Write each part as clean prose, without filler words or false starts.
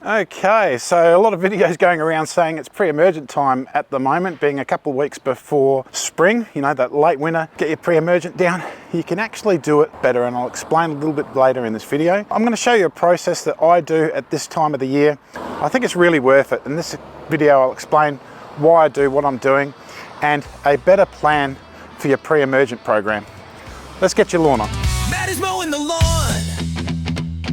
Okay, so a lot of videos going around saying it's pre-emergent time at the moment, being a couple of weeks before spring, you know, that late winter. Get your pre-emergent down. You can actually do it better, and I'll explain a little bit later in this video. I'm going to show you a process that I do at this time of the year. I think it's really worth it. In this video, I'll explain why I do what I'm doing and a better plan for your pre-emergent program. Let's get your lawn on. Matt is mowing the lawn.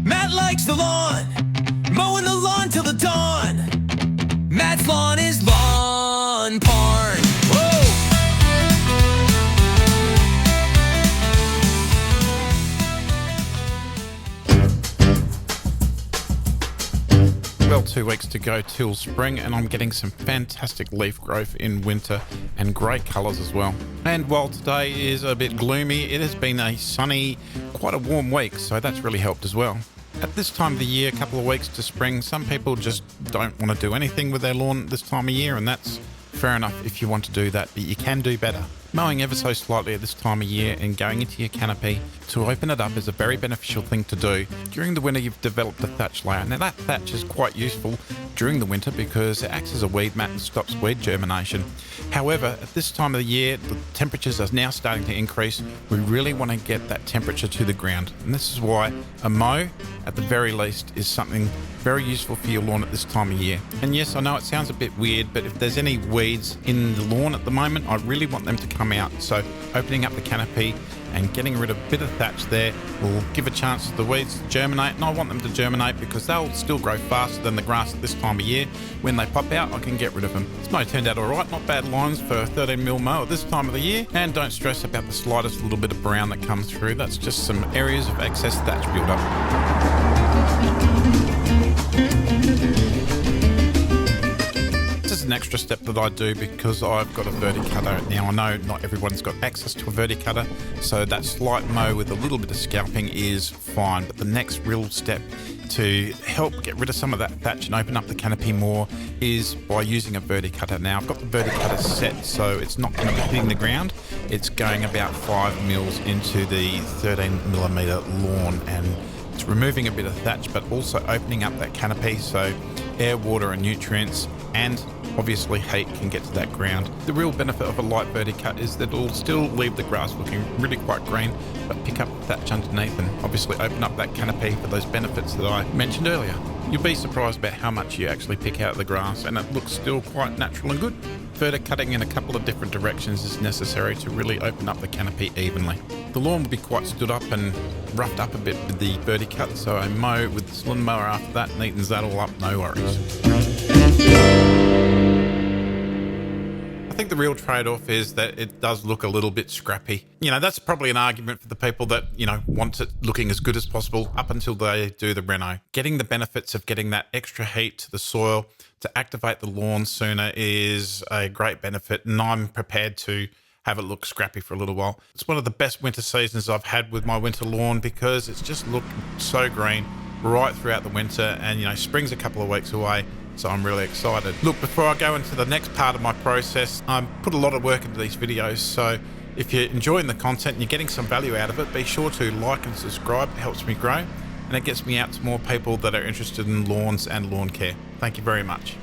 Matt likes the lawn. Mowing the lawn till the dawn. Matt's lawn is Lawn Park. Whoa! Well, 2 weeks to go till spring, and I'm getting some fantastic leaf growth in winter and great colours as well. And while today is a bit gloomy, it has been a sunny, quite a warm week, so that's really helped as well. At this time of the year, a couple of weeks to spring, some people just don't want to do anything with their lawn this time of year, and that's fair enough if you want to do that, but you can do better. Mowing ever so slightly at this time of year and going into your canopy to open it up is a very beneficial thing to do. During the winter, you've developed a thatch layer. Now that thatch is quite useful during the winter because it acts as a weed mat and stops weed germination. However, at this time of the year, the temperatures are now starting to increase. We really want to get that temperature to the ground, and this is why a mow, at the very least, is something very useful for your lawn at this time of year. And yes, I know it sounds a bit weird, but if there's any weeds in the lawn at the moment, I really want them to come out. So opening up the canopy and getting rid of a bit of thatch there will give a chance for the weeds to germinate, and I want them to germinate because they'll still grow faster than the grass at this time of year. When they pop out, I can get rid of them. This mow turned out alright, not bad lines for a 13mm mow at this time of the year, and don't stress about the slightest little bit of brown that comes through. That's just some areas of excess thatch build up. An extra step that I do because I've got a verticutter. Now I know not everyone's got access to a verticutter, so that slight mow with a little bit of scalping is fine, but the next real step to help get rid of some of that thatch and open up the canopy more is by using a verticutter. Now I've got the verticutter set so it's not going to be hitting the ground. It's going about 5 mils into the 13mm lawn, and it's removing a bit of thatch but also opening up that canopy so air, water and nutrients and obviously heat can get to that ground. The real benefit of a light verticut is that it'll still leave the grass looking really quite green, but pick up thatch underneath and obviously open up that canopy for those benefits that I mentioned earlier. You'll be surprised about how much you actually pick out of the grass, and it looks still quite natural and good. Verticutting in a couple of different directions is necessary to really open up the canopy evenly. The lawn will be quite stood up and roughed up a bit with the verticut, so I mow with the slim mower after that, neatens that all up, no worries. I think the real trade-off is that it does look a little bit scrappy. You know, that's probably an argument for the people that, you know, want it looking as good as possible up until they do the reno. Getting the benefits of getting that extra heat to the soil to activate the lawn sooner is a great benefit, and I'm prepared to have it look scrappy for a little while. It's one of the best winter seasons I've had with my winter lawn because it's just looked so green right throughout the winter, and, you know, spring's a couple of weeks away. So I'm really excited. Look, before I go into the next part of my process, I put a lot of work into these videos, so if you're enjoying the content and you're getting some value out of it, be sure to like and subscribe. It helps me grow and it gets me out to more people that are interested in lawns and lawn care. Thank you very much.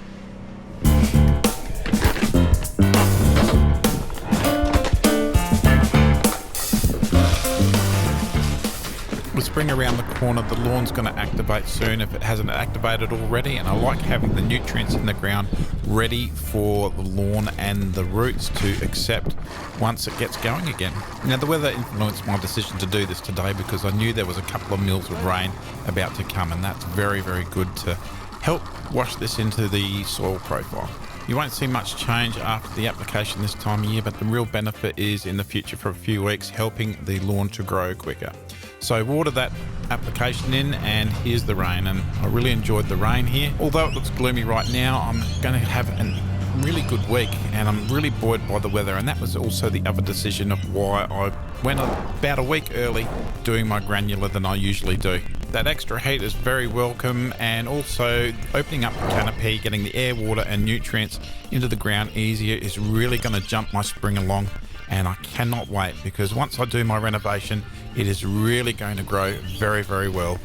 With spring around the corner, the lawn's going to activate soon if it hasn't activated already, and I like having the nutrients in the ground ready for the lawn and the roots to accept once it gets going again. Now the weather influenced my decision to do this today because I knew there was a couple of mils of rain about to come, and that's very, very good to help wash this into the soil profile. You won't see much change after the application this time of year, but the real benefit is in the future for a few weeks, helping the lawn to grow quicker. So water that application in, and here's the rain, and I really enjoyed the rain here. Although it looks gloomy right now, I'm going to have a really good week, and I'm really buoyed by the weather, and that was also the other decision of why I went about a week early doing my granular than I usually do. That extra heat is very welcome, and also opening up the canopy, getting the air, water and nutrients into the ground easier is really going to jump my spring along, and I cannot wait because once I do my renovation, it is really going to grow very, very well.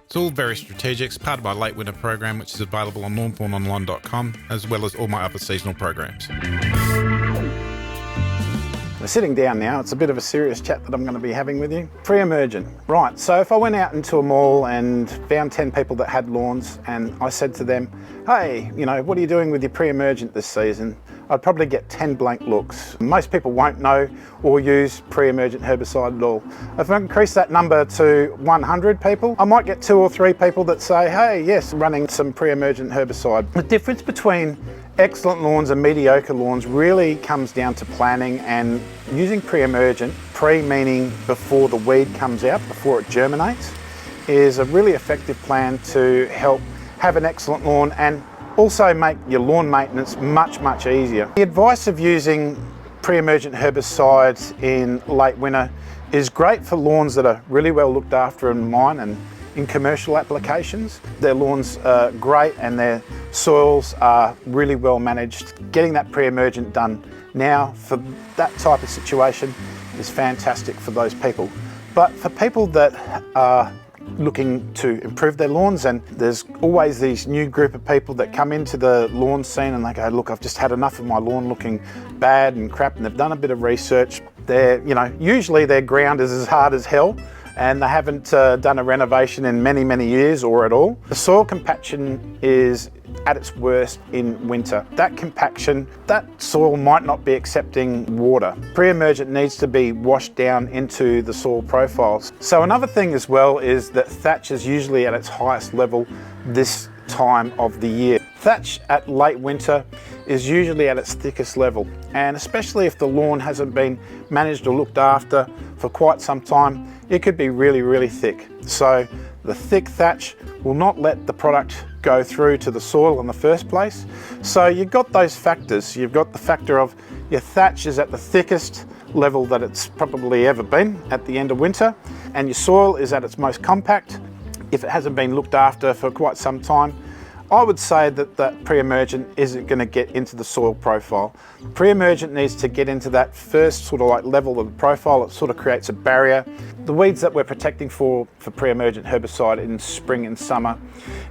It's all very strategic. It's part of my late winter program, which is available on lawnpornonline.com, as well as all my other seasonal programs. We're sitting down now. It's a bit of a serious chat that I'm going to be having with you. Pre-emergent. Right, so if I went out into a mall and found 10 people that had lawns and I said to them, hey, you know, what are you doing with your pre-emergent this season? I'd probably get 10 blank looks. Most people won't know or use pre-emergent herbicide at all. If I increase that number to 100 people, I might get 2 or 3 people that say, hey, yes, running some pre-emergent herbicide. The difference between excellent lawns and mediocre lawns really comes down to planning and using pre-emergent, pre-meaning before the weed comes out, before it germinates, is a really effective plan to help have an excellent lawn and also make your lawn maintenance much, much easier. The advice of using pre-emergent herbicides in late winter is great for lawns that are really well looked after in mine and in commercial applications. Their lawns are great and their soils are really well managed. Getting that pre-emergent done now for that type of situation is fantastic for those people. But for people that are looking to improve their lawns, and there's always these new group of people that come into the lawn scene and they go, look, I've just had enough of my lawn looking bad and crap, and they've done a bit of research. Usually their ground is as hard as hell and they haven't done a renovation in many, many years or at all. The soil compaction is at its worst in winter. That compaction, that soil might not be accepting water. Pre-emergent needs to be washed down into the soil profiles. So another thing as well is that thatch is usually at its highest level this time of the year. Thatch at late winter is usually at its thickest level, and especially if the lawn hasn't been managed or looked after for quite some time, it could be really, really thick. So the thick thatch will not let the product go through to the soil in the first place. So you've got those factors. You've got the factor of your thatch is at the thickest level that it's probably ever been at the end of winter, and your soil is at its most compact. If it hasn't been looked after for quite some time, I would say that that pre-emergent isn't going to get into the soil profile. Pre-emergent needs to get into that first sort of like level of the profile. It sort of creates a barrier. The weeds that we're protecting for pre-emergent herbicide in spring and summer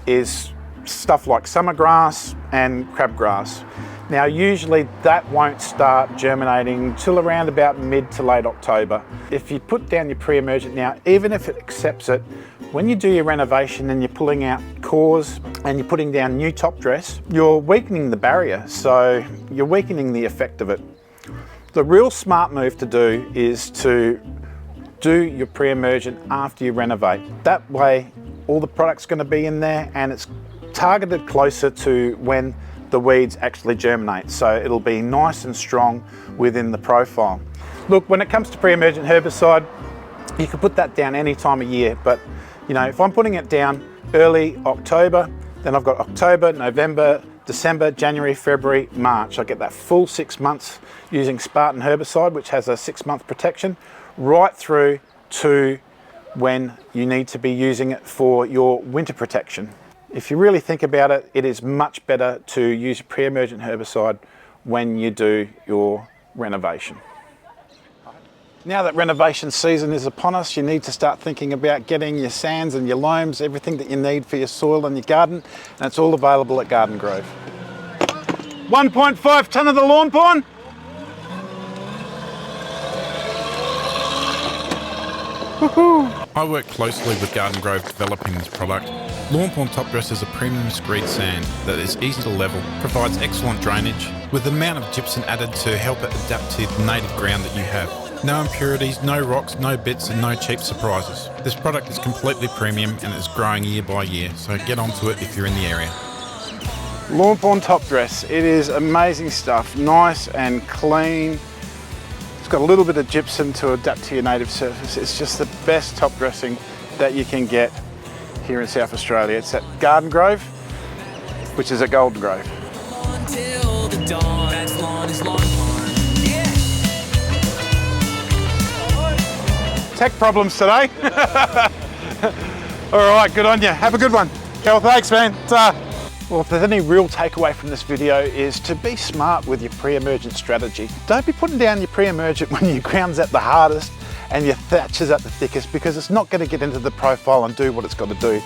is stuff like summer grass and crabgrass. Now usually that won't start germinating till around about mid to late October. If you put down your pre-emergent now, even if it accepts it, when you do your renovation and you're pulling out cores and you're putting down new top dress, you're weakening the barrier, so you're weakening the effect of it. The real smart move to do is to do your pre-emergent after you renovate. That way all the product's going to be in there and it's targeted closer to when the weeds actually germinate, so it'll be nice and strong within the profile. Look, when it comes to pre-emergent herbicide, you can put that down any time of year, but you know, if I'm putting it down early October, then I've got October, November, December, January, February, March. I get that full 6 months using Spartan herbicide, which has a 6-month protection, right through to when you need to be using it for your winter protection. If you really think about it, it is much better to use pre-emergent herbicide when you do your renovation. Now that renovation season is upon us, you need to start thinking about getting your sands and your loams, everything that you need for your soil and your garden, and it's all available at Garden Grove. 1.5 tonne of the lawn porn. I work closely with Garden Grove developing this product. Lawn Porn Top Dress is a premium screed sand that is easy to level, provides excellent drainage, with the amount of gypsum added to help it adapt to the native ground that you have. No impurities, no rocks, no bits and no cheap surprises. This product is completely premium and is growing year by year, so get onto it if you're in the area. Lawn Porn Top Dress, it is amazing stuff, nice and clean. It's got a little bit of gypsum to adapt to your native surface. It's just the best top dressing that you can get here in South Australia. It's at Garden Grove, which is at Golden Grove. Until the dawn, that's lawn is lawn porn. Yeah. Tech problems today. All right, good on you. Have a good one. Kel, thanks, man. Well, if there's any real takeaway from this video is to be smart with your pre-emergent strategy. Don't be putting down your pre-emergent when your ground's at the hardest and your thatch is at the thickest, because it's not going to get into the profile and do what it's got to do.